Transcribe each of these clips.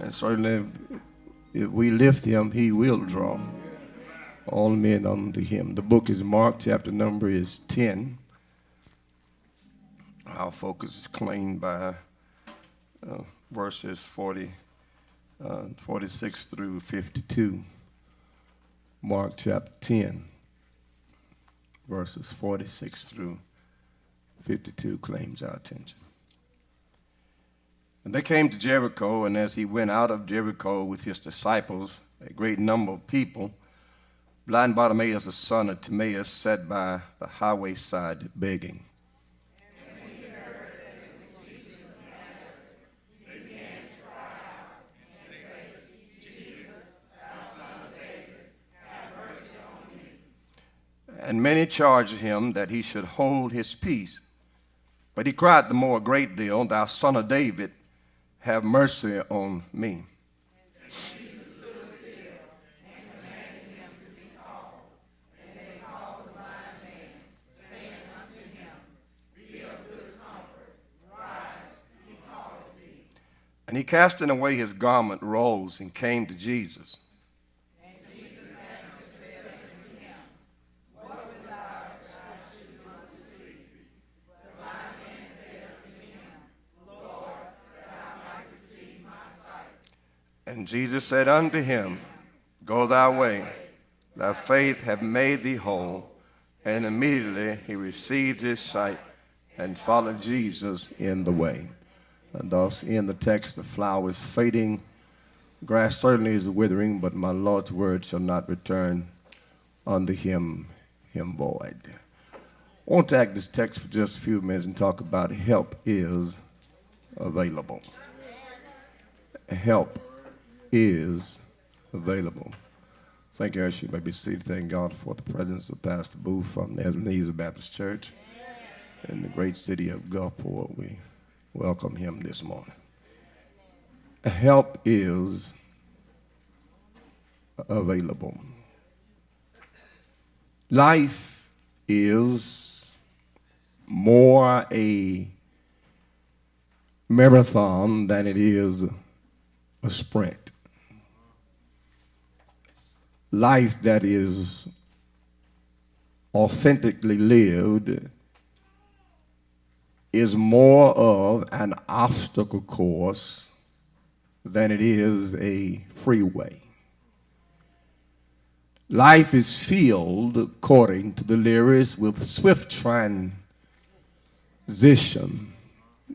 And certainly, if we lift him, he will draw all men unto him. The book is Mark, chapter number is 10. Our focus is claimed by verses 46 through 52. Mark chapter 10, verses 46 through 52 claims our attention. And they came to Jericho, and as he went out of Jericho with his disciples, a great number of people, blind Bartimaeus, the son of Timaeus, sat by the highway side begging. And when he heard that it was Jesus of Nazareth, he began to cry out and say, Jesus, thou son of David, have mercy on me. And many charged him that he should hold his peace. But he cried the more a great deal, Thou son of David, have mercy on me. And Jesus stood still and commanded him to be called. And they called the blind man, saying unto him, Be of good comfort, rise, he calleth thee. And he, casting away his garment, rose and came to Jesus. And Jesus answered said unto him, What would thou that I should do unto thee? The blind man said unto him, Lord, that I might receive my sight. And Jesus said unto him, Go thy way, thy faith hath made thee whole. And immediately he received his sight and followed Jesus in the way. And thus in the text, the flower is fading, grass certainly is withering, but my Lord's word shall not return unto him void. I want to take this text for just a few minutes and talk about help is available. Help is available. Thank you, Ashley. You may be seated. Thank God for the presence of Pastor Booth from the Ebenezer Baptist Church in the great city of Gulfport. We welcome him this morning. Help is available. Life is more a marathon than it is a sprint. Life that is authentically lived is more of an obstacle course than it is a freeway. Life is filled, according to the lyrics, with swift transition.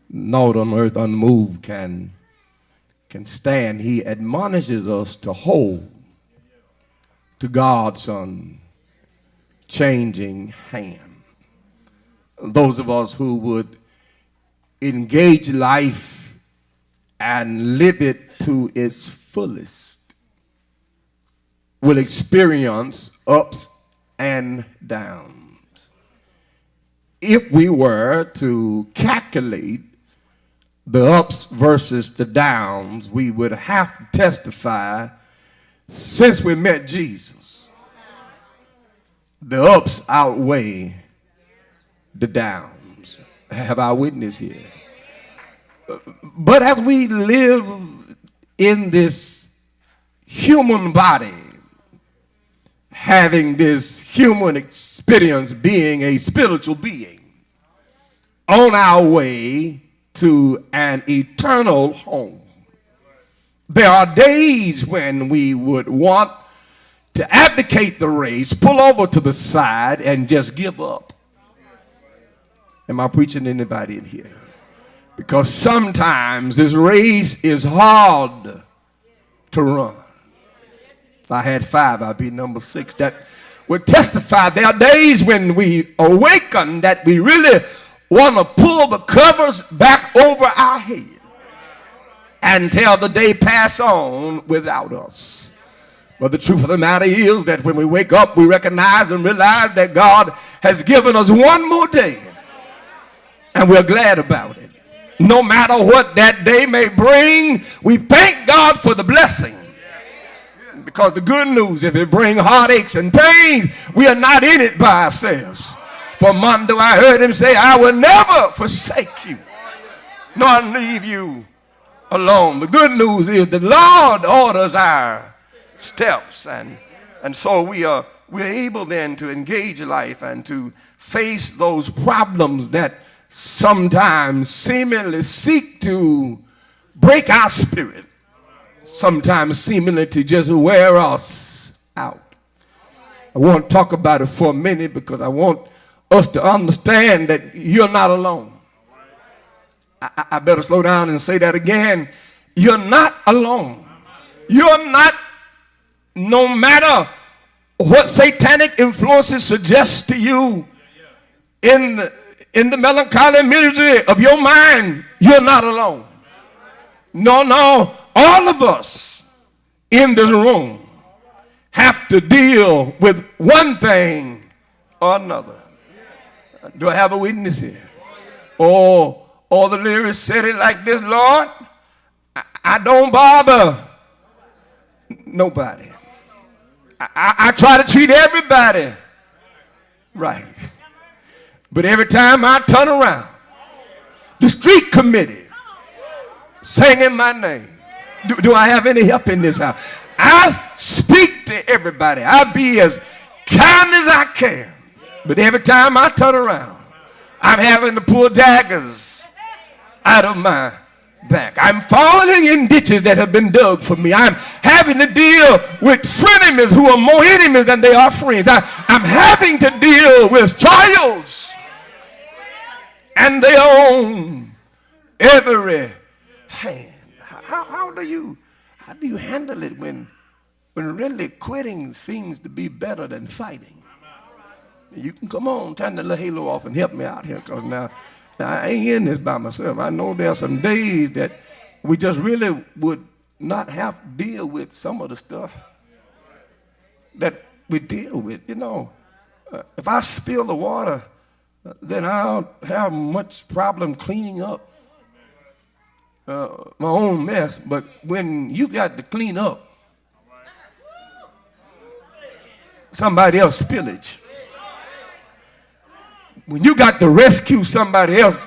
Naught on earth unmoved can stand. He admonishes us to hold to God's unchanging hand. Those of us who would engage life and live it to its fullest will experience ups and downs. If we were to calculate the ups versus the downs, we would have to testify since we met Jesus, the ups outweigh the downs. Have our witness here. But as we live in this human body, having this human experience, being a spiritual being, on our way to an eternal home, there are days when we would want to abdicate the race, pull over to the side, and just give up. Am I preaching to anybody in here? Because sometimes this race is hard to run. If I had 5, I'd be number 6. That would testify. There are days when we awaken that we really want to pull the covers back over our head until the day pass on without us. But the truth of the matter is that when we wake up, we recognize and realize that God has given us one more day, and we're glad about it. No matter what that day may bring, we thank God for the blessing. Because the good news, if it brings heartaches and pains, we are not in it by ourselves. For Mondo, I heard him say, I will never forsake you, nor leave you alone. The good news is the Lord orders our steps, and so we're able then to engage life and to face those problems that sometimes seemingly seek to break our spirit, sometimes seemingly to just wear us out. I want to talk about it for a minute because I want us to understand that you're not alone. I better slow down and say that again. You're not alone. You're not, no matter what satanic influences suggest to you in the melancholy misery of your mind, you're not alone. No, all of us in this room have to deal with one thing or another. Do I have a witness here? Or the lyrics said it like this: Lord, I don't bother nobody. I try to treat everybody right. But every time I turn around, the street committee singing my name. Do I have any help in this house? I speak to everybody. I be as kind as I can. But every time I turn around, I'm having to pull daggers out of my back. I'm falling in ditches that have been dug for me. I'm having to deal with frenemies who are more enemies than they are friends. I'm having to deal with trials, and they own every hand. How do you handle it when really quitting seems to be better than fighting? You can come on, turn the little halo off and help me out here, because now I ain't in this by myself. I know there are some days that we just really would not have to deal with some of the stuff that we deal with. You know, if I spill the water, then I'll have much problem cleaning up my own mess. But when you got to clean up somebody else's spillage, when you got to rescue somebody else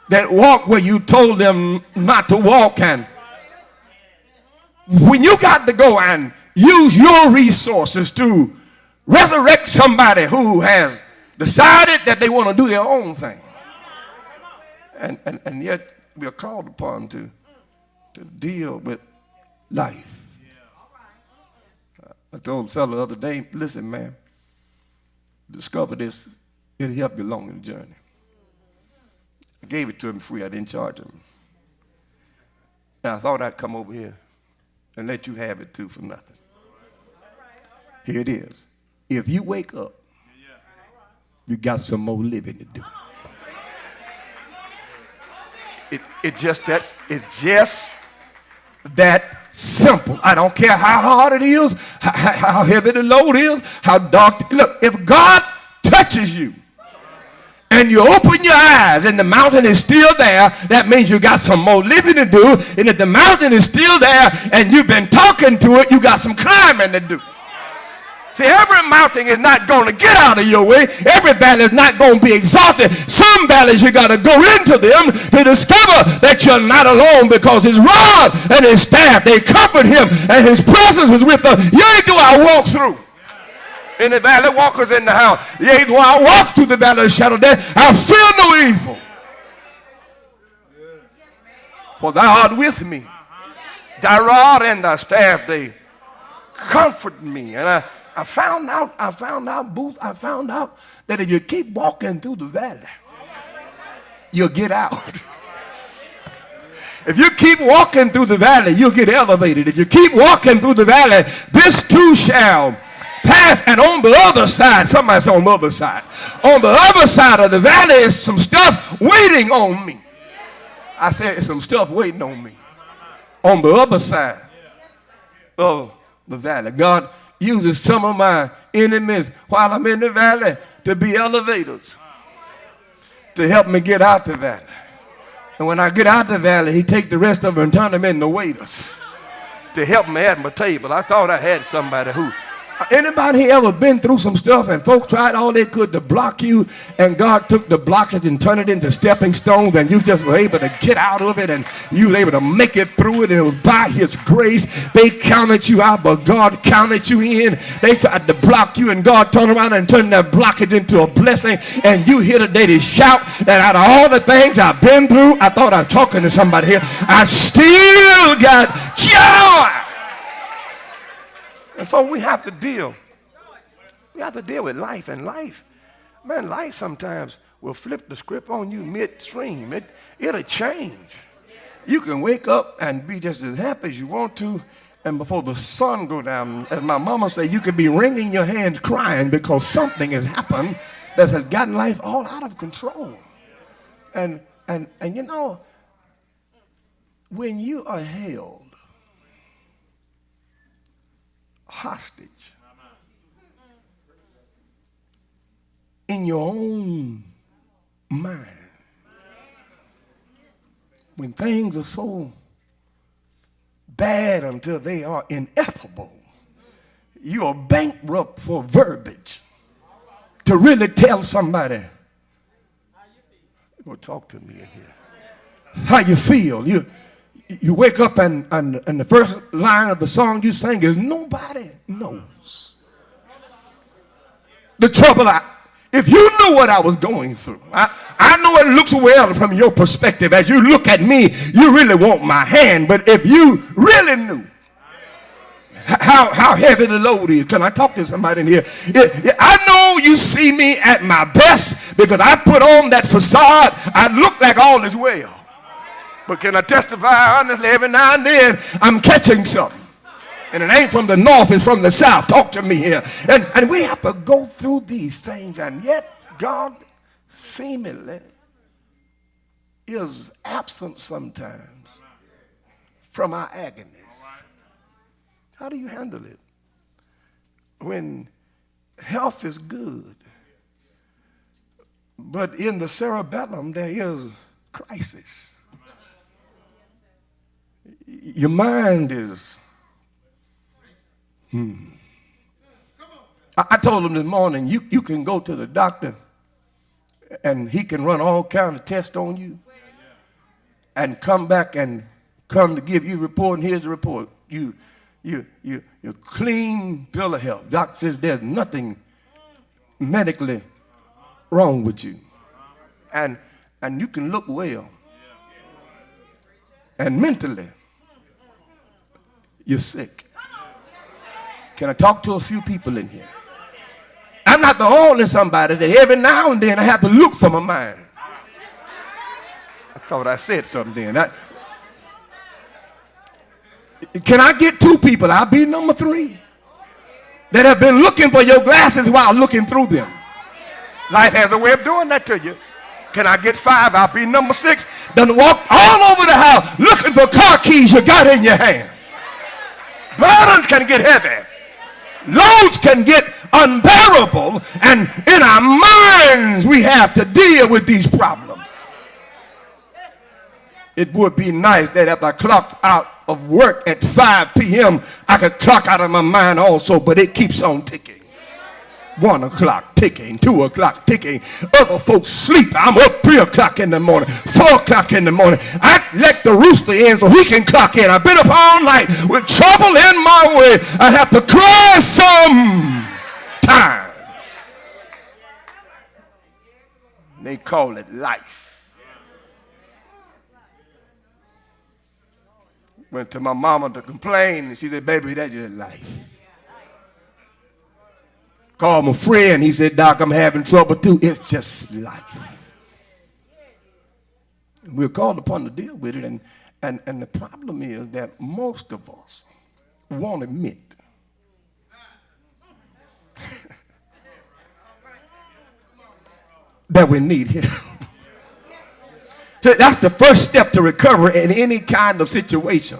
that walked where you told them not to walk, and when you got to go and use your resources to resurrect somebody who has decided that they want to do their own thing, and yet we are called upon to deal with life. I told a fellow the other day, listen, man, discover this. It'll help you along in the journey. I gave it to him free. I didn't charge him. And I thought I'd come over here and let you have it too for nothing. Here it is. If you wake up, you got some more living to do. It's just that simple. I don't care how hard it is, how heavy the load is, how dark. Look, if God touches you, and you open your eyes and the mountain is still there, that means you got some more living to do. And if the mountain is still there and you've been talking to it, you got some climbing to do. See, every mountain is not going to get out of your way. Every valley is not going to be exalted. Some valleys you got to go into them to discover that you're not alone, because his rod and his staff, they comfort him, and his presence is with us. Yea, do I walk through in the valley, walkers in the house. Yea, though I walk through the valley of the shadow of death, I fear no evil. For thou art with me. Thy rod and thy staff, they comfort me. And I found out that if you keep walking through the valley, you'll get out. If you keep walking through the valley, you'll get elevated. If you keep walking through the valley, this too shall pass. And on the other side, somebody say on the other side. On the other side of the valley is some stuff waiting on me. I said some stuff waiting on me. On the other side of the valley. God uses some of my enemies while I'm in the valley to be elevators, to help me get out the valley. And when I get out the valley, he take the rest of them and turn them into waiters to help me at my table. I thought I had somebody who Anybody here ever been through some stuff and folks tried all they could to block you, and God took the blockage and turned it into stepping stones, and you just were able to get out of it, and you were able to make it through it, and it was by his grace. They counted you out, but God counted you in. They tried to block you, and God turned around and turned that blockage into a blessing. And you here today to shout that out of all the things I've been through, I thought I was talking to somebody here, I still got joy. And so we have to deal. We have to deal with life. And life, man, life sometimes will flip the script on you midstream. It'll change. You can wake up and be just as happy as you want to, and before the sun go down, as my mama said, you could be wringing your hands crying because something has happened that has gotten life all out of control. And you know, when you are held hostage in your own mind, when things are so bad until they are ineffable, you are bankrupt for verbiage to really tell somebody, go talk to me in here, how you feel. You wake up and the first line of the song you sing is, nobody knows the trouble if you knew what I was going through. I know it looks well from your perspective. As you look at me, you really want my hand. But if you really knew how heavy the load is. Can I talk to somebody in here? I know you see me at my best because I put on that facade. I look like all is well. But can I testify honestly, every now and then I'm catching something. And it ain't from the north, it's from the south. Talk to me here. And we have to go through these things, and yet God seemingly is absent sometimes from our agonies. How do you handle it when health is good, but in the cerebellum there is crisis? Your mind is I told him this morning, you can go to the doctor and he can run all kinds of tests on you and come back and come to give you a report, and here's the report. You're clean bill of health. Doctor says there's nothing medically wrong with you. And you can look well. And mentally, you're sick. Can I talk to a few people in here? I'm not the only somebody that every now and then I have to look for my mind. I thought I said something then. Can I get two people? I'll be number 3 that have been looking for your glasses while looking through them. Life has a way of doing that to you. Can I get 5? I'll be number 6. Done walk all over the house looking for car keys you got in your hand. Burdens can get heavy. Loads can get unbearable, and in our minds we have to deal with these problems. It would be nice that if I clocked out of work at 5 p.m., I could clock out of my mind also, but it keeps on ticking. 1 o'clock ticking, 2 o'clock ticking. Other folks sleep. I'm up 3 o'clock in the morning, 4 o'clock in the morning. I let the rooster in so he can clock in. I've been up all night with trouble in my way. I have to cry sometimes. They call it life. Went to my mama to complain, and she said, baby, that's just life. Called my friend. He said, Doc, I'm having trouble too. It's just life. We're called upon to deal with it. And the problem is that most of us won't admit that we need help. That's the first step to recover in any kind of situation.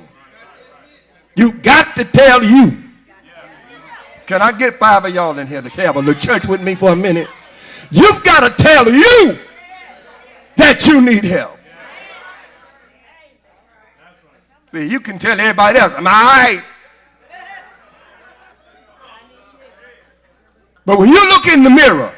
You got to tell you. Can I get 5 of y'all in here to have a little church with me for a minute? You've got to tell you that you need help. See, you can tell everybody else, I'm all right. But when you look in the mirror,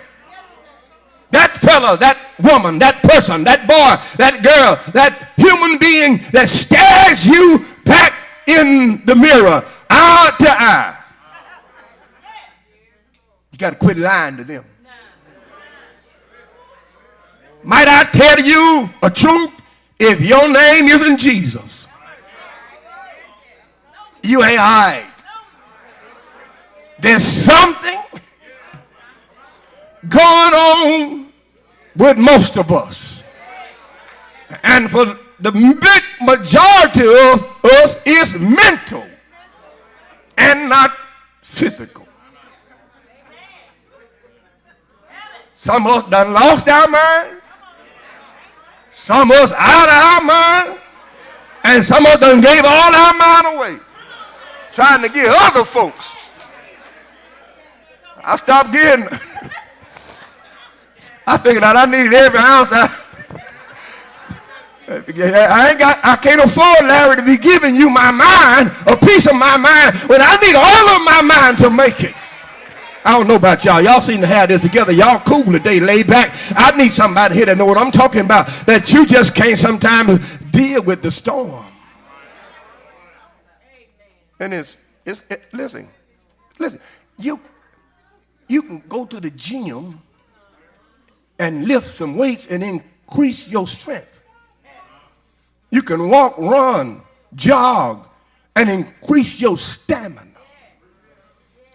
that fella, that woman, that person, that boy, that girl, that human being that stares you back in the mirror, eye to eye, you got to quit lying to them. Might I tell you a truth? If your name isn't Jesus, you ain't all right. There's something going on with most of us. And for the big majority of us, it's mental and not physical. Some of us done lost our minds. Some of us out of our mind. And some of us done gave all our mind away, trying to give other folks. I stopped getting. I figured out I needed every ounce. I can't afford, Larry, to be giving you my mind, a piece of my mind, when I need all of my mind to make it. I don't know about y'all. Y'all seem to have this together. Y'all cool today, laid back. I need somebody here to know what I'm talking about, that you just can't sometimes deal with the storm. And listen, you can go to the gym and lift some weights and increase your strength. You can walk, run, jog, and increase your stamina.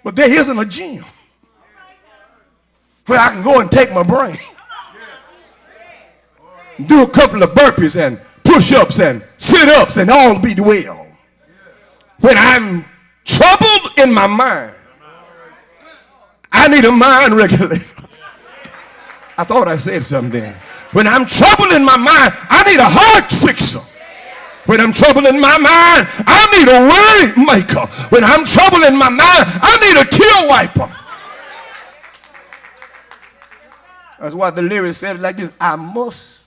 But there isn't a gym where I can go and take my brain, do a couple of burpees and push-ups and sit-ups and all be well. When I'm troubled in my mind, I need a mind regulator. I thought I said something there. When I'm troubled in my mind, I need a heart fixer. When I'm troubled in my mind, I need a way maker. When I'm troubled in my mind, I need a tear wiper. That's why the lyric said it like this: I must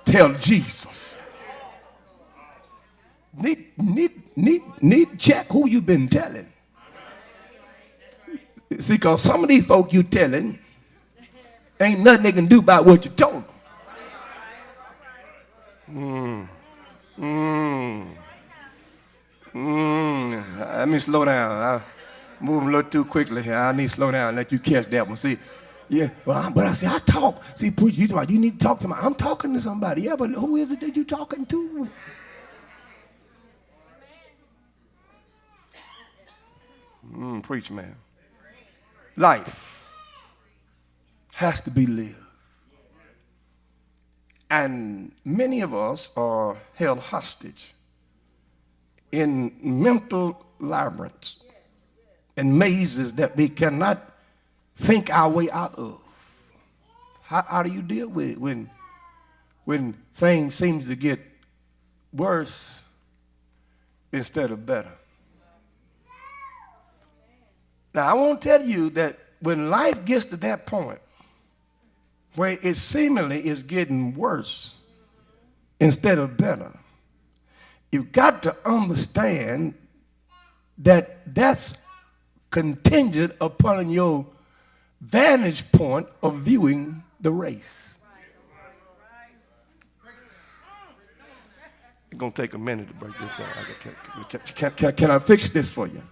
tell Jesus. Need check who you been telling. See, because some of these folk you telling, ain't nothing they can do about what you told them. Let me slow down. I'm moving a little too quickly here. I need to slow down and let you catch that one. See, yeah, well, but I say, I talk. See, preacher, you need to talk to me. I'm talking to somebody. Yeah, but who is it that you're talking to? Preach, man. Life has to be lived. And many of us are held hostage in mental labyrinths and mazes that we cannot think our way out of. How do you deal with it when things seem to get worse instead of better? Now, I want to tell you that when life gets to that point where it seemingly is getting worse instead of better, you've got to understand that that's contingent upon your vantage point of viewing the race. It's going to take a minute to break this down. Can I fix this for you?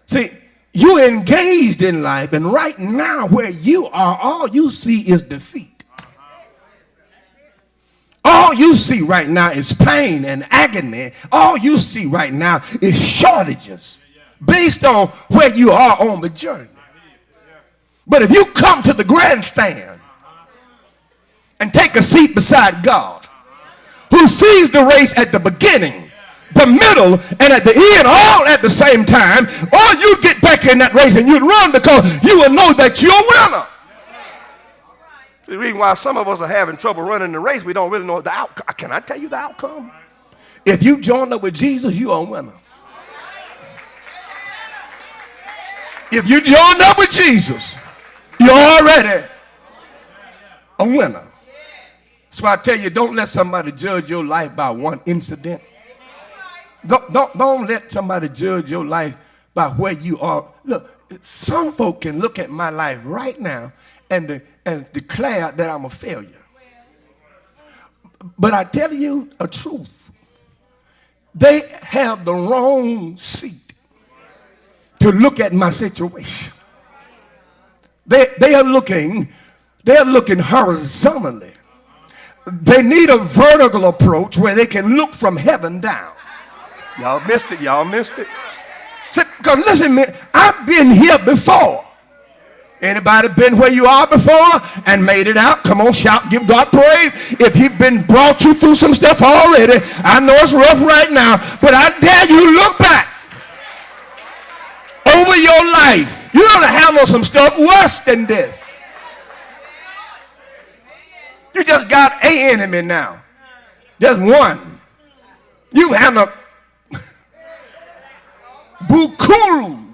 See, you're engaged in life, and right now where you are, all you see is defeat. All you see right now is pain and agony. All you see right now is shortages based on where you are on the journey. But if you come to the grandstand and take a seat beside God, who sees the race at the beginning, the middle, and at the end, all at the same time, or you get back in that race and you'd run because you will know that you're a winner. The reason why some of us are having trouble running the race, we don't really know the outcome. Can I tell you the outcome? If you join up with Jesus, you are a winner. If you join up with Jesus, you're already a winner. That's why I tell you, don't let somebody judge your life by one incident. Don't let somebody judge your life by where you are. Look, some folk can look at my life right now and declare that I'm a failure. But I tell you a truth. They have the wrong seat to look at my situation. They are looking horizontally. They need a vertical approach where they can look from heaven down. Y'all missed it. Y'all missed it. Because listen, man, I've been here before. Anybody been where you are before and made it out? Come on, shout, give God praise. If He's been brought you through some stuff already, I know it's rough right now, but I dare you look back over your life. You're going to handle some stuff worse than this. You just got a enemy now. Just one. You handle buku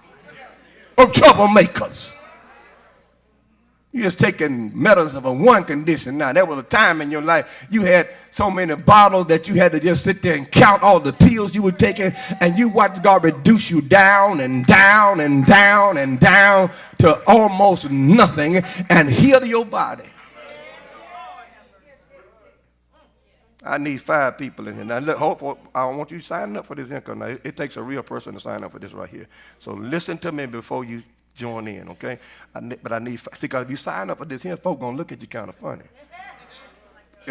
of troublemakers. You're just taking medicine of a one condition now. There was a time in your life you had so many bottles that you had to just sit there and count all the pills you were taking, and you watched God reduce you down and down and down and down to almost nothing and heal your body. I need 5 people in here. Now, look, I want you to sign up for this income. Now, it takes a real person to sign up for this right here. So listen to me before you join in, okay? But I need, see, because if you sign up for this here, folks going to look at you kind of funny.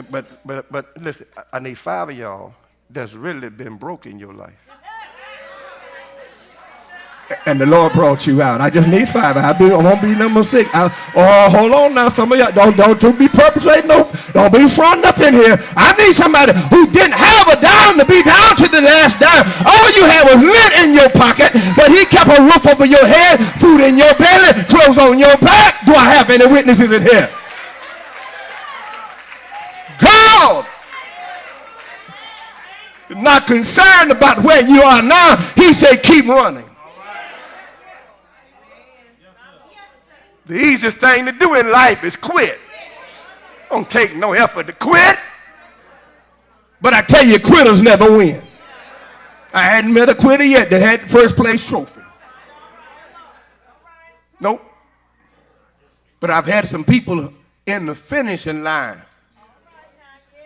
But listen, I need 5 of y'all that's really been broke in your life. And the Lord brought you out. I just need 5. I won't be number 6. Hold on now. Some of y'all don't be perpetrating. Don't be fronting up in here. I need somebody who didn't have a dime to be down to the last dime. All you had was lint in your pocket, but He kept a roof over your head, food in your belly, clothes on your back. Do I have any witnesses in here? God is not concerned about where you are now. He said, keep running. The easiest thing to do in life is quit. Don't take no effort to quit. But I tell you, quitters never win. I hadn't met a quitter yet that had the first place trophy. Nope. But I've had some people in the finishing line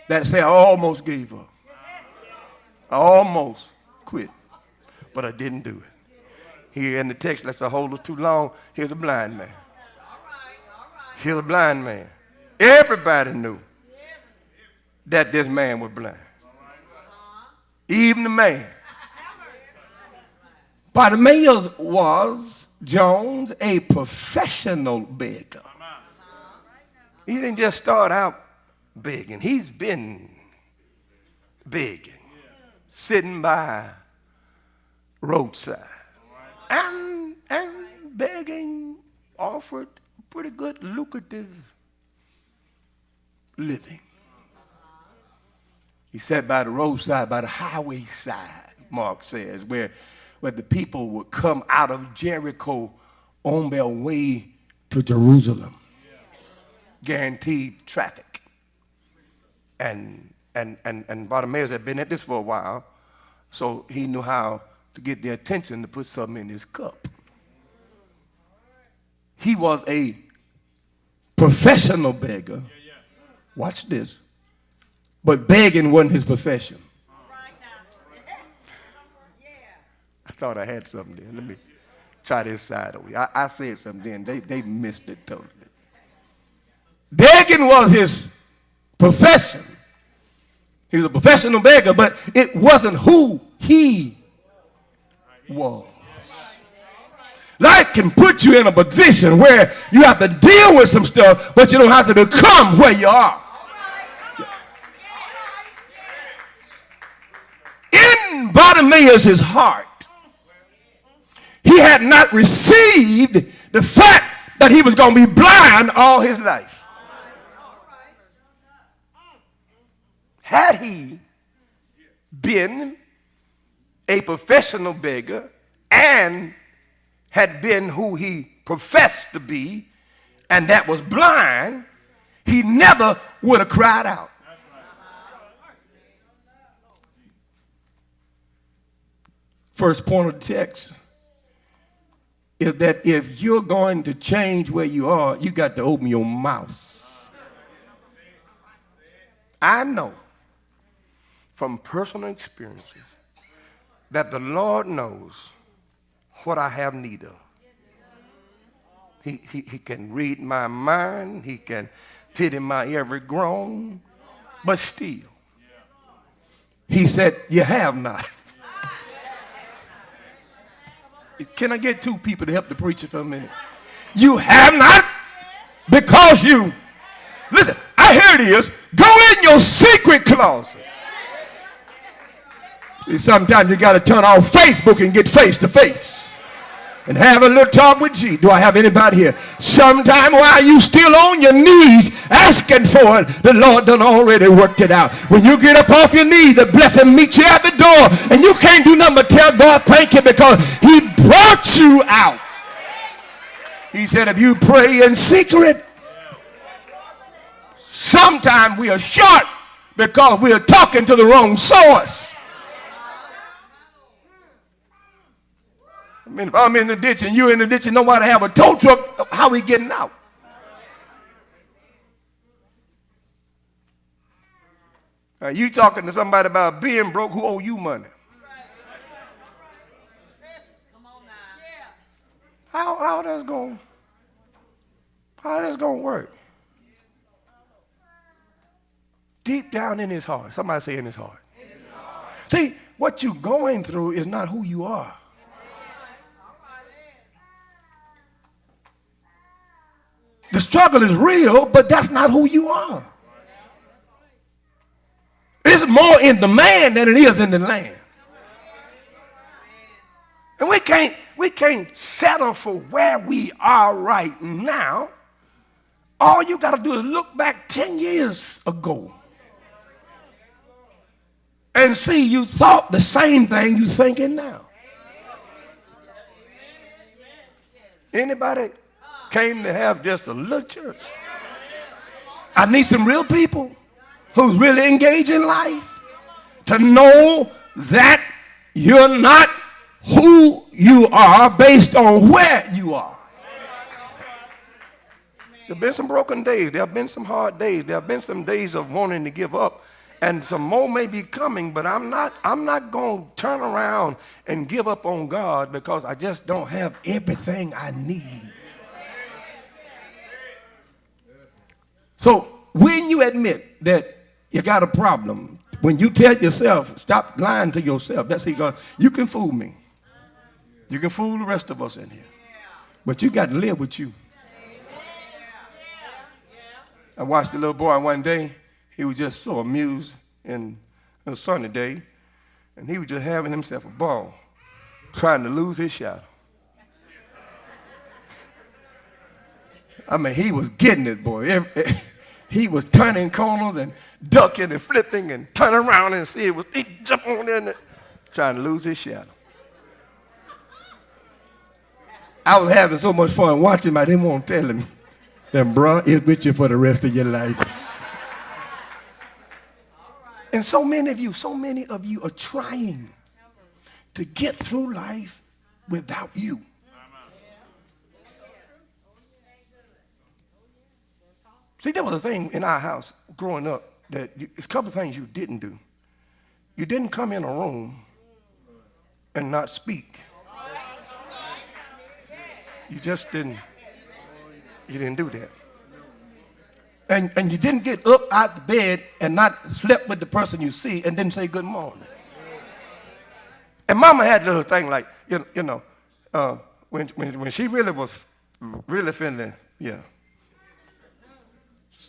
that say, I almost gave up. I almost quit. But I didn't do it. Here in the text, let's hold it too long. Here's a blind man. Here's a blind man. Everybody knew that this man was blind. Even the man. Bartimaeus was, Jones, a professional beggar. He didn't just start out begging. He's been begging, sitting by roadside, and begging offered pretty good lucrative living. He sat by the roadside, by the highway side, Mark says, where the people would come out of Jericho on their way to Jerusalem. Guaranteed traffic. And Bartimaeus had been at this for a while, so he knew how to get their attention to put something in his cup. He was a professional beggar. Watch this. But begging wasn't his profession. I thought I had something there. Let me try this side of it. I said something then. They missed it totally. Begging was his profession. He was a professional beggar, but it wasn't who he was. Life can put you in a position where you have to deal with some stuff, but you don't have to become where you are. In Bartimaeus' heart, he had not received the fact that he was going to be blind all his life. Had he been a professional beggar and had been who he professed to be, and that was blind, he never would have cried out. First point of the text is that if you're going to change where you are, you got to open your mouth. I know from personal experiences that the Lord knows what I have need of. He can read my mind. He can pity my every groan. But still, he said, you have not. Can I get two people to help the preacher for a minute? You have not because you, listen, here it is, go in your secret closet. See, sometimes you got to turn off Facebook and get face to face and have a little talk with Jesus. Do I have anybody here? Sometime while you still on your knees asking for it, the Lord done already worked it out. When you get up off your knees, the blessing meets you at the door, and you can't do nothing but tell God thank you because he brought you out. He said if you pray in secret, sometimes we are short because we are talking to the wrong source. I mean, if I'm in the ditch and you're in the ditch and nobody have a tow truck, how we getting out? You talking to somebody about being broke who owe you money. How that's going to work? Deep down in his heart. Somebody say in his heart. See, what you're going through is not who you are. The struggle is real, but that's not who you are. It's more in the man than it is in the land. And we can't settle for where we are right now. All you got to do is look back 10 years ago and see you thought the same thing you thinking now. Anybody came to have just a little church? I need some real people who's really engaged in life to know that you're not who you are based on where you are. There have been some broken days. There have been some hard days. There have been some days of wanting to give up. And some more may be coming, but I'm not going to turn around and give up on God because I just don't have everything I need. So when you admit that you got a problem, when you tell yourself, stop lying to yourself, that's because you can fool me. You can fool the rest of us in here. But you got to live with you. I watched a little boy one day. He was just so amused in a sunny day, and he was just having himself a ball, trying to lose his shadow. I mean, he was getting it, boy. He was turning corners and ducking and flipping and turning around and see it was he jump on in there, trying to lose his shadow. I was having so much fun watching him, I didn't want to tell him. Then, bro, it's with you for the rest of your life. And so many of you are trying to get through life without you. See, there was a thing in our house growing up that it's a couple of things you didn't do. You didn't come in a room and not speak. You just didn't do that. And you didn't get up out the bed and not slept with the person you see and didn't say good morning. And mama had a little thing like, when she really was really feeling,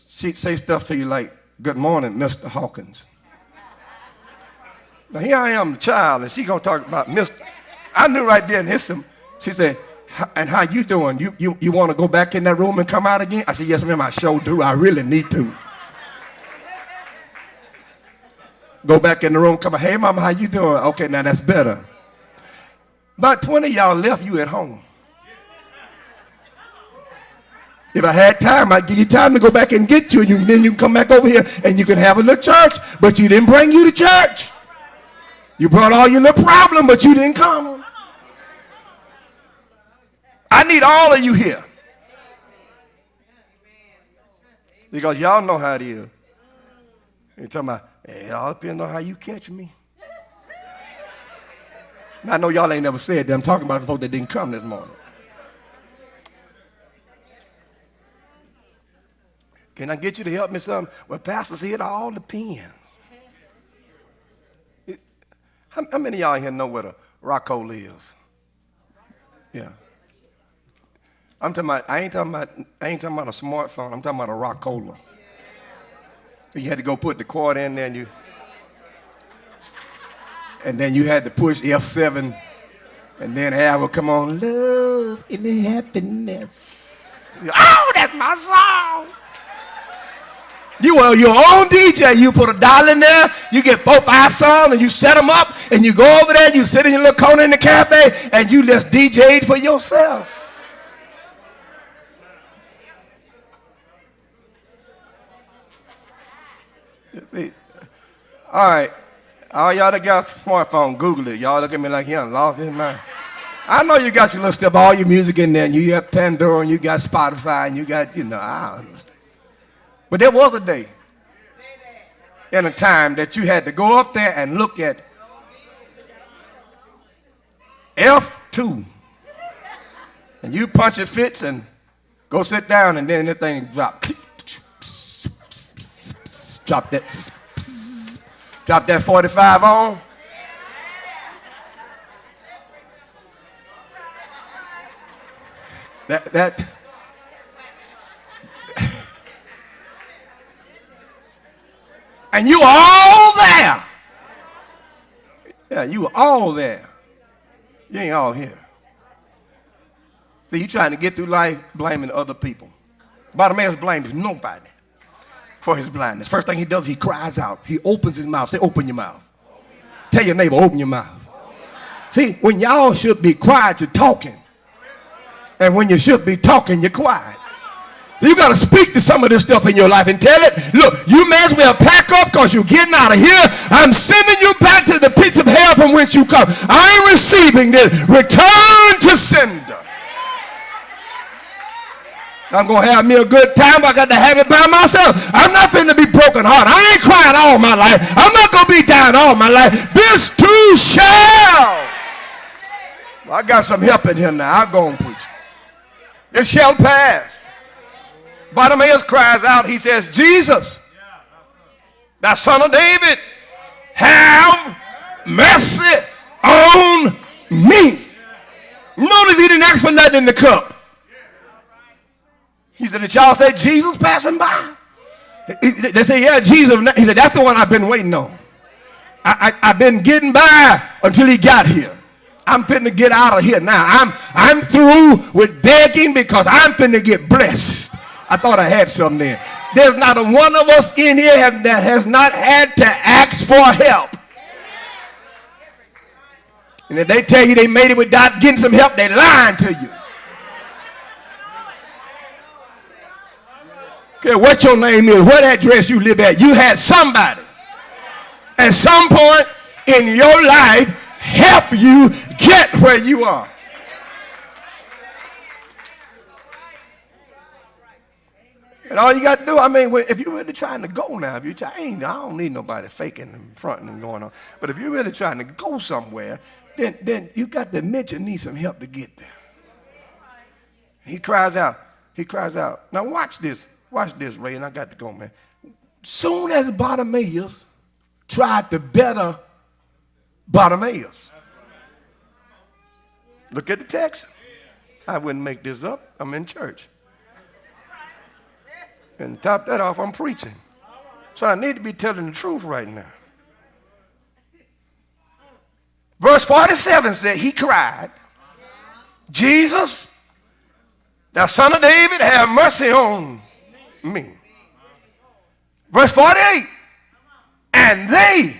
she'd say stuff to you like, good morning, Mr. Hawkins. Now here I am, the child, and she gonna talk about Mr. I knew right there and hit some. She said, and how you doing? You want to go back in that room and come out again? I said, yes, ma'am, I sure do. I really need to. Go back in the room, come on. Hey, mama, how you doing? Okay, now that's better. About 20 of y'all left you at home. If I had time, I'd give you time to go back and get you, and then you can come back over here and you can have a little church, but you didn't bring you to church. You brought all your little problem, but you didn't come. I need all of you here. Because y'all know how it is. You're talking about, it all depends on how you catch me. I know y'all ain't never said that. I'm talking about the folks that didn't come this morning. Can I get you to help me some? Well, Pastor said it all depends. How many of y'all here know what a Rocco is? Yeah. I ain't talking about a smartphone. I'm talking about a Rockola. You had to go put the cord in there and then you had to push F7 and then have her come on, love in the happiness. Oh, that's my song. You are your own DJ. You put a dollar in there, you get 4 or 5 songs, and you set them up, and you go over there, and you sit in your little corner in the cafe, and you just DJ'd for yourself. See? All right. All y'all that got a smartphone, Google it. Y'all look at me like he done lost his mind. I know you got your little stuff, all your music in there, and you got Pandora, and you got Spotify, and you got, I understand. But there was a day and a time that you had to go up there and look at F2. And you punch it fits and go sit down, and then the thing drop. Drop that 45 on. That and you were all there. Yeah, you were all there. You ain't all here. See, you trying to get through life blaming other people. Bartimaeus blames nobody for his blindness. First thing he does, he cries out. He opens his mouth. Say, open your mouth. Tell your neighbor, open your mouth. See, when y'all should be quiet, you're talking. And when you should be talking, you're quiet. You got to speak to some of this stuff in your life and tell it, look, you may as well pack up because you're getting out of here. I'm sending you back to the pits of hell from whence you come. I ain't receiving this. Return to sender. I'm going to have me a good time, but I got to have it by myself. I'm not finna be broken hearted. I ain't crying all my life. I'm not going to be down all my life. This too shall. Well, I got some help in here now. I'll go and preach. It shall pass. Bartimaeus cries out. He says, Jesus, thou son of David, have mercy on me. Notice he didn't ask for nothing in the cup. He said, did y'all say Jesus passing by? They say, yeah, Jesus. He said, that's the one I've been waiting on. I've been getting by until he got here. I'm finna get out of here now. I'm through with begging because I'm finna get blessed. I thought I had something there. There's not a one of us in here that has not had to ask for help. And if they tell you they made it without getting some help, they're lying to you. Okay, what your name is, what address you live at, you had somebody at some point in your life help you get where you are. And all you got to do, I mean, if you're really trying to go now, I don't need nobody faking and fronting and going on. But if you're really trying to go somewhere, then you got to admit you need some help to get there. He cries out. Now watch this, Ray, and I got to go, man. Soon as Bartimaeus tried to better Bartimaeus. Look at the text. I wouldn't make this up. I'm in church. And top that off, I'm preaching. So I need to be telling the truth right now. Verse 47 said, he cried, Jesus, thou son of David, have mercy on me. Verse 48, and they,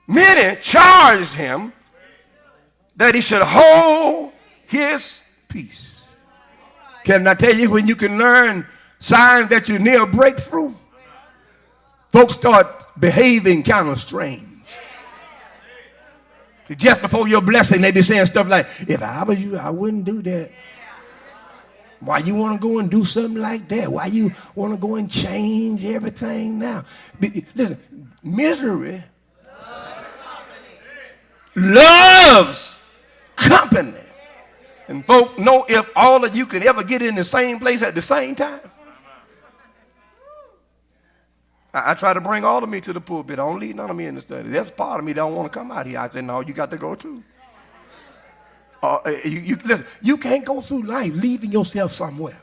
many, charged him that he should hold his peace. Can I tell you when you can learn signs that you're near a breakthrough? Folks start behaving kind of strange. See, just before your blessing, they be saying stuff like, if I was you, I wouldn't do that. Why you want to go and do something like that? Why you want to go and change everything now? Listen, misery loves company. And folk know if all of you could ever get in the same place at the same time. I try to bring all of me to the pulpit. I don't leave none of me in the study. There's part of me that don't want to come out here. I say, no, you got to go too. Listen, you can't go through life leaving yourself somewhere.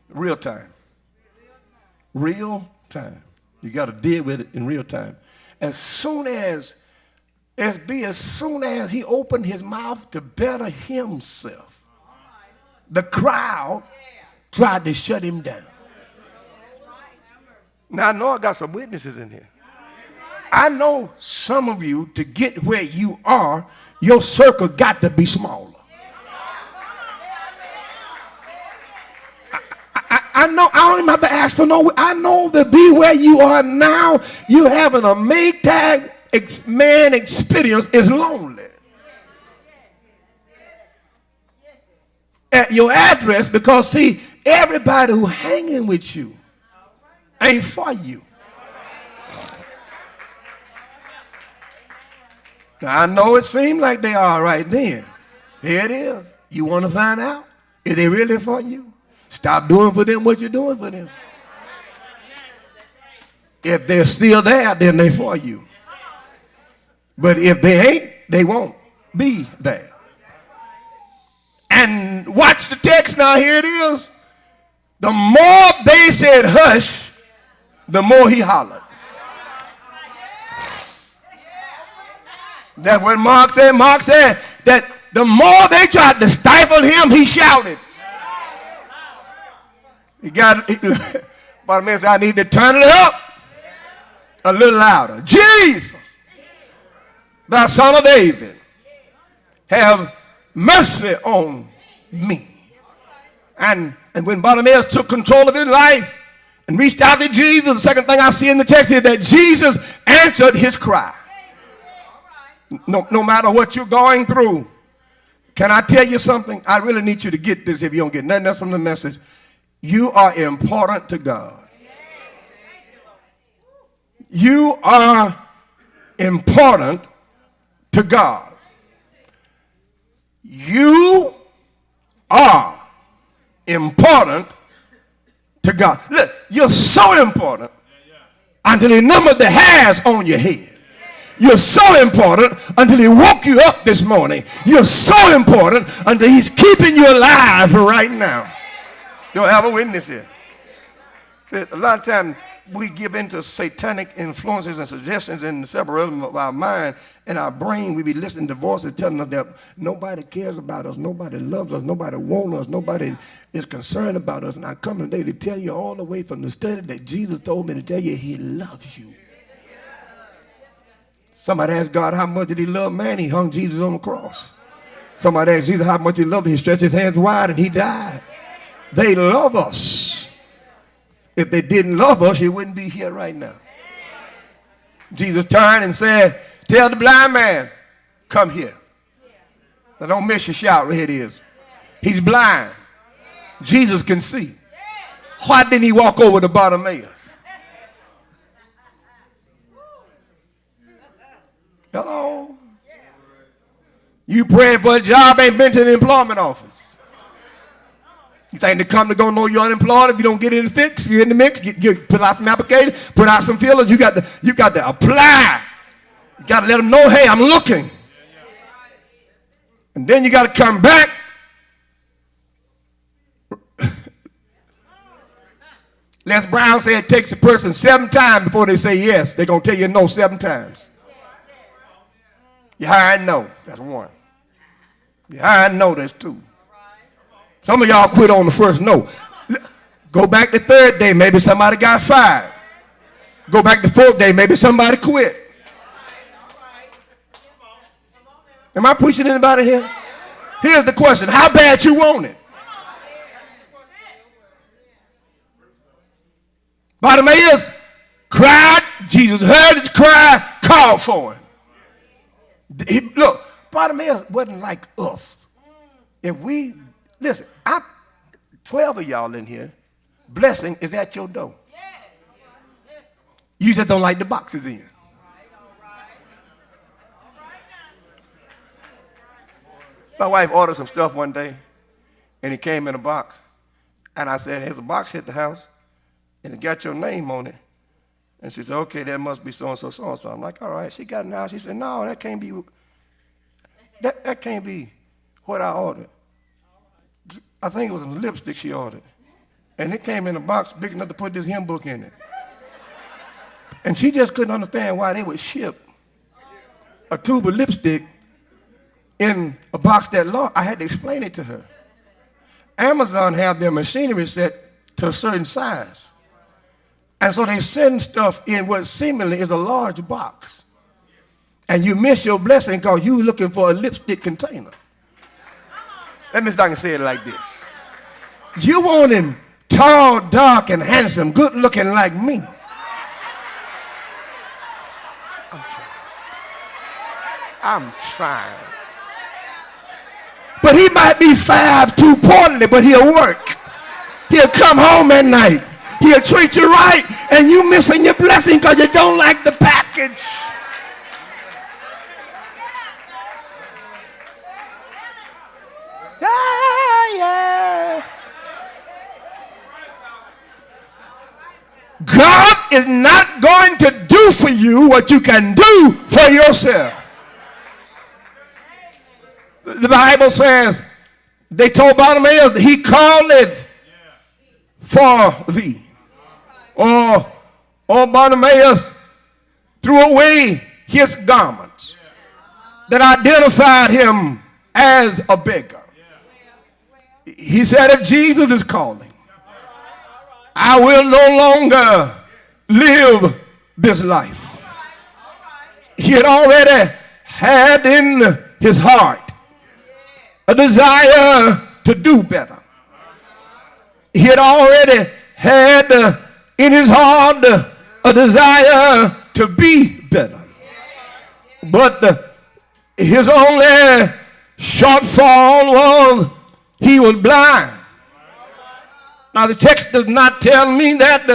Real time. Real time. You got to deal with it in real time. As soon as he opened his mouth to better himself, the crowd tried to shut him down. Now, I know I got some witnesses in here. I know some of you, to get where you are, your circle got to be smaller. I know I don't even have to ask for no. I know to be where you are now, you having a Maytag man experience is lonely. At your address, because see, everybody who hanging with you ain't for you. Now, I know it seemed like they are right then. Here it is. You want to find out? Is they really for you? Stop doing for them what you're doing for them. If they're still there, then they're for you. But if they ain't, they won't be there. And watch the text now. Here it is. The more they said hush, the more he hollered. That's what Mark said. Mark said that the more they tried to stifle him, he shouted. Bartimaeus said, I need to turn it up a little louder. Jesus, thou son of David, have mercy on me. And when Bartimaeus took control of his life and reached out to Jesus, the second thing I see in the text is that Jesus answered his cry. No matter what you're going through, can I tell you something? I really need you to get this if you don't get nothing else from the message. You are important to God. You are important to God. You are important to God. Look, you're so important until he numbered the hairs on your head. You're so important until he woke you up this morning. You're so important until he's keeping you alive right now. You'll have a witness here. See, a lot of times we give into satanic influences and suggestions in several rhythms of our mind and our brain. We be listening to voices telling us that nobody cares about us, nobody loves us, nobody wants us, nobody is concerned about us. And I come today to tell you all the way from the study that Jesus told me to tell you he loves you. Somebody asked God how much did he love man? He hung Jesus on the cross. Somebody asked Jesus how much he loved him. He stretched his hands wide and he died. They love us. If they didn't love us, you wouldn't be here right now. Jesus turned and said, tell the blind man, come here. Now don't miss your shout. Here it is. He's blind. Jesus can see. Why didn't he walk over to Bartimaeus? Hello? You praying for a job, ain't been to the employment office. You think they come to go know you're unemployed if you don't get in the fix, get in the mix, put out some applications, put out some feelers. You got to apply. You got to let them know, hey, I'm looking. And then you got to come back. Les Brown said it takes a person 7 times before they say yes. They're going to tell you no 7 times. You hired no, that's 1. You hired no, that's 2. Some of y'all quit on the first no. Go back the 3rd day, maybe somebody got fired. Go back the 4th day, maybe somebody quit. Am I preaching anybody here? Here's the question, how bad you want it? Bartimaeus cried, Jesus heard his cry, called for him. Look, Bartimaeus wasn't like us. If we, listen, 12 of y'all in here, blessing is at your door. You just don't like the boxes in. My wife ordered some stuff one day, and it came in a box. And I said, here's a box hit the house, and it got your name on it. And she said, okay, that must be so-and-so, so-and-so. I'm like, all right. She got it now. She said, no, that can't be, that can't be what I ordered. I think it was a lipstick she ordered. And it came in a box big enough to put this hymn book in it. And she just couldn't understand why they would ship a tube of lipstick in a box that large. I had to explain it to her. Amazon have their machinery set to a certain size. And so they send stuff in what seemingly is a large box. And you miss your blessing because you're looking for a lipstick container. Let me see if I can say it like this. You want him tall, dark, and handsome, good looking like me. I'm trying. But he might be 5'2" portly, but he'll work. He'll come home at night. He'll treat you right, and you missing your blessing because you don't like the package. Yeah. God is not going to do for you what you can do for yourself. The Bible says, they told Bartimaeus, he calleth for thee. Or Bartimaeus threw away his garments that identified him as a beggar. He said, if Jesus is calling, I will no longer live this life. He had already had in his heart a desire to do better. He had already had in his heart a desire to be better. But his only shortfall was he was blind. Now the text does not tell me that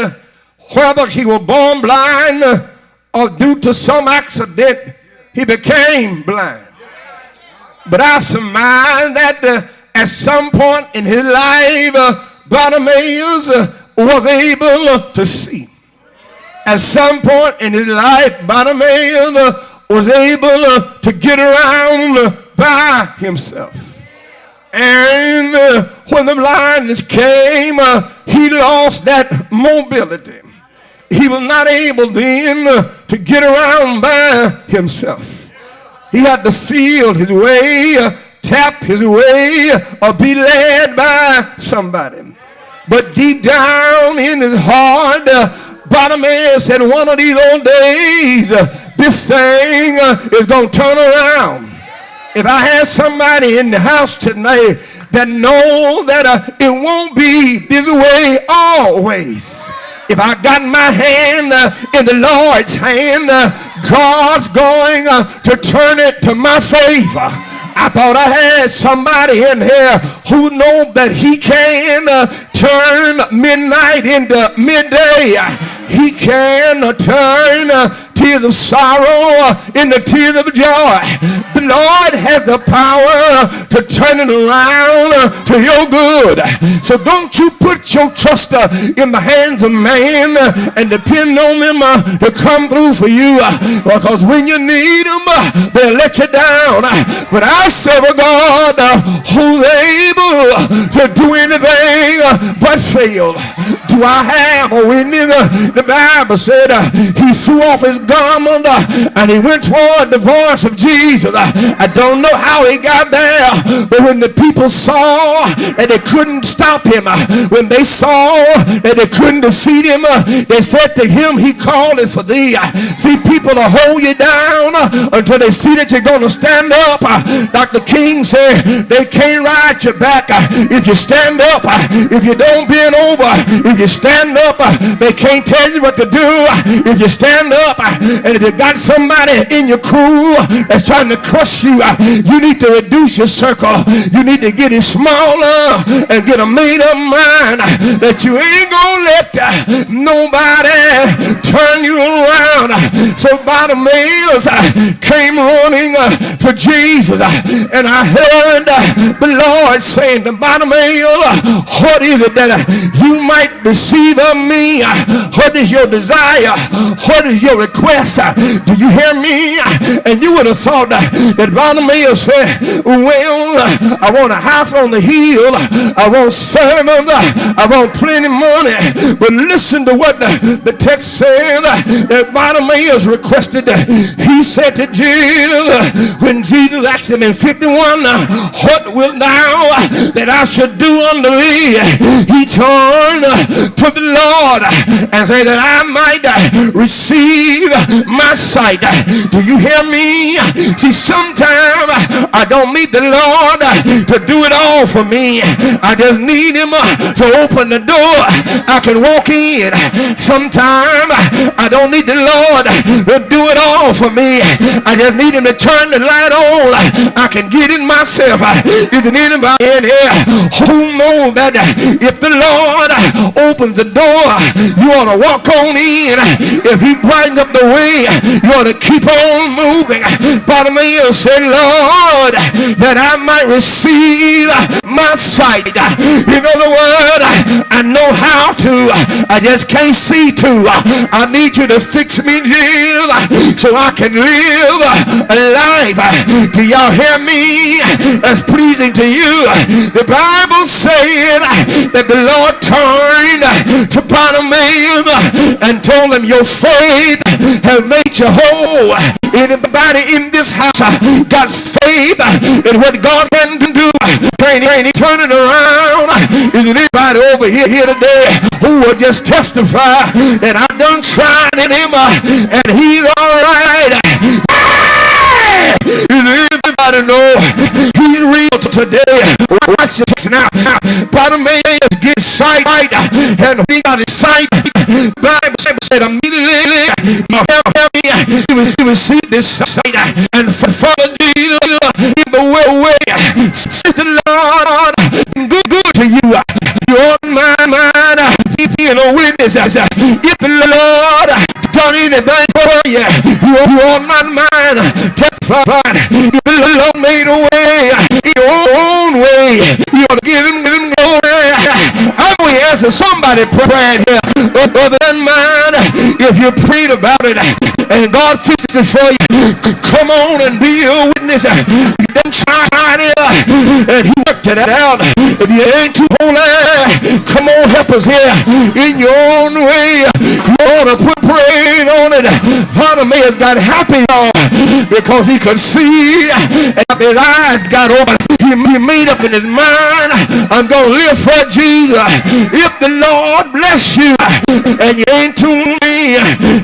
whether he was born blind or due to some accident he became blind. But I surmise that at some point in his life, Bartimaeus was able to see. At some point in his life, Bartimaeus was able to get around by himself. And when the blindness came, he lost that mobility. He was not able then to get around by himself. He had to feel his way, tap his way, or be led by somebody. But deep down in his heart, Bartimaeus said, one of these old days, this thing is going to turn around. If I had somebody in the house tonight that know that it won't be this way always. If I got my hand in the Lord's hand, God's going to turn it to my favor. I thought I had somebody in here who knows that he can turn midnight into midday. He can turn tears of sorrow into tears of joy. The Lord has the power to turn it around to your good. So don't you put your trust in the hands of man and depend on them to come through for you, because when you need them, they'll let you down. But I serve a God who's able to do anything but fail. Do I have a witness? The Bible said he threw off his garment and he went toward the voice of Jesus. I don't know how he got there, but when the people saw that they couldn't stop him, when they saw that they couldn't defeat him, they said to him, he called it for thee. See, people will hold you down until they see that you're going to stand up. Dr. King said they can't ride your back if you stand up. If you don't bend over, if you you stand up, they can't tell you what to do. If you stand up and if you got somebody in your crew that's trying to crush you, you need to reduce your circle. You need to get it smaller and get a made up mind that you ain't gonna let nobody turn you around. So Bartimaeus came running to Jesus, and I heard the Lord saying to Bartimaeus, what is it that you might receive of me? What is your desire? What is your request? Do you hear me? And you would have thought that Bartimaeus said, well, I want a house on the hill, I want servants, I want plenty of money. But listen to what the text said that Bartimaeus requested. He said to Jesus, when Jesus asked him in 51, what wilt thou that I should do unto thee? He turned to the Lord and said that I might receive my sight. Do you hear me? See, sometimes I don't need the Lord to do it all for me. I just need him to open the door I can walk in. Sometimes I don't need the Lord to do it all for me. I just need him to turn the light on. I can get in myself. Isn't anybody in here who knows that if the Lord opens the door, you ought to walk on in? If he brightens up the way, you ought to keep on moving. Bartimaeus said, Lord, that I might receive my sight. In other words, I know how to, I just can't see to. I need you to fix me, Jesus, so I can live a life. Do y'all hear me? That's pleasing to you. The Bible said that the Lord turned to Bartimaeus and told him, your faith has made you whole. Anybody in this house got faith in what God can do? Can he turn it around? Is there anybody over here today who will just testify that I done tried in him and he's all right? Is there anybody know he's real today? Watch this now. Bartimaeus gets sight, and he got his sight. Bible said immediately he received this sight and followed Jesus in the way. Said the Lord, good to you. You're on my mind. Being a witness. If the Lord done anything for you, you're on my mind. Testifying. If the Lord made a way, your own way, you ought to give him glory. I will answer somebody praying here other than mine. If you prayed about it and God fixed it for you, come on and be a witness. You done tried it and he worked it out. If you ain't too holy, come on, help us here in your own way. You ought to put praise on it. Bartimaeus got happy because he could see and his eyes got open. He made up in his mind, I'm going to live for Jesus. If the Lord bless you and you ain't too me,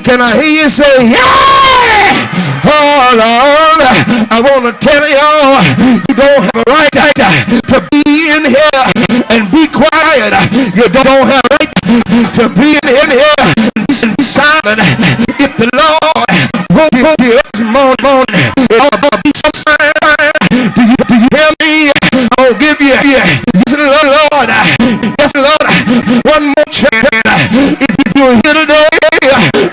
can I hear you say, yeah! Oh, Lord, I want to tell y'all, you don't have a right to be in here and be quiet. You don't have a right to be in here and be silent. If the Lord won't be this morning, it ought to be some sign. Do you hear me? I'll give you, yes, Lord, yes, Lord, one more chance. If you're here today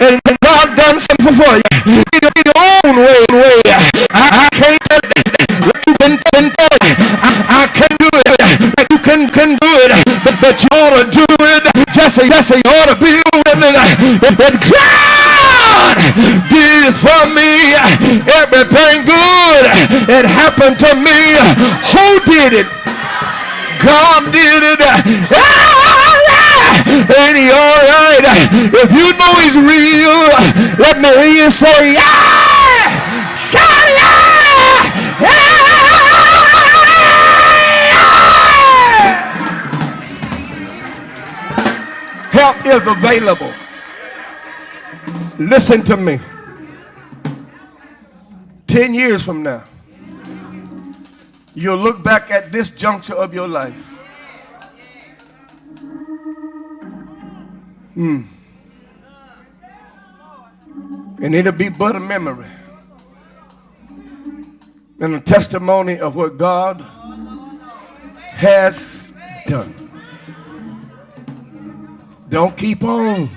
and God done something for you, in your own way, I can't tell you like you can tell it. I can't do it like you can do it, but you ought to do it. Just say you ought to be a witness that God did it for me. Everything good that happened to me, who did it? God did it. Ain't he all right? If you know he's real, let me hear you say, yeah! Help is available. Listen to me. 10 years from now, you'll look back at this juncture of your life And it'll be but a memory and a testimony of what God has done. Don't keep on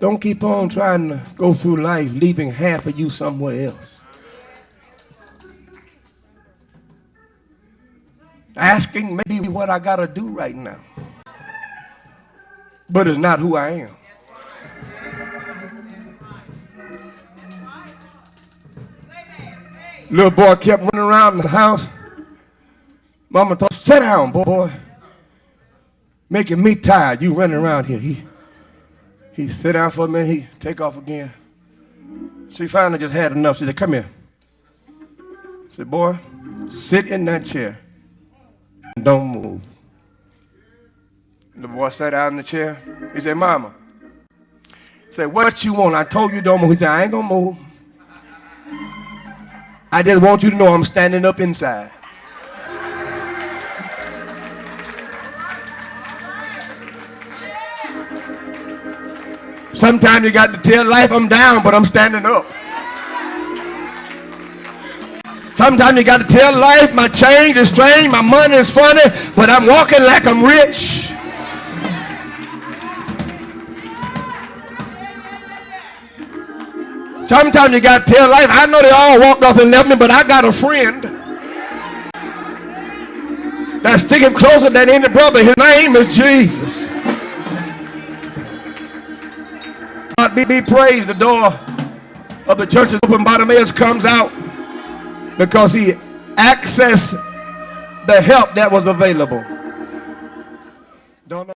trying to go through life leaving half of you somewhere else. Asking maybe what I got to do right now. But it's not who I am. Little boy kept running around the house. Mama told him, sit down, boy. Making me tired. You running around here. He sit down for a minute. He take off again. She finally just had enough. She said, come here. I said, boy, sit in that chair and don't move. The boy sat down in the chair. He said, Mama. He said, what you want? I told you don't move. He said, I ain't going to move. I just want you to know I'm standing up inside. Sometimes you got to tell life I'm down, but I'm standing up. Sometimes you got to tell life my change is strange, my money is funny, but I'm walking like I'm rich. Sometimes you got to tell life, I know they all walked off and left me, but I got a friend that's sticking closer than any brother. His name is Jesus. God be praised. The door of the church is open. Bartimaeus comes out because he accessed the help that was available. Don't know.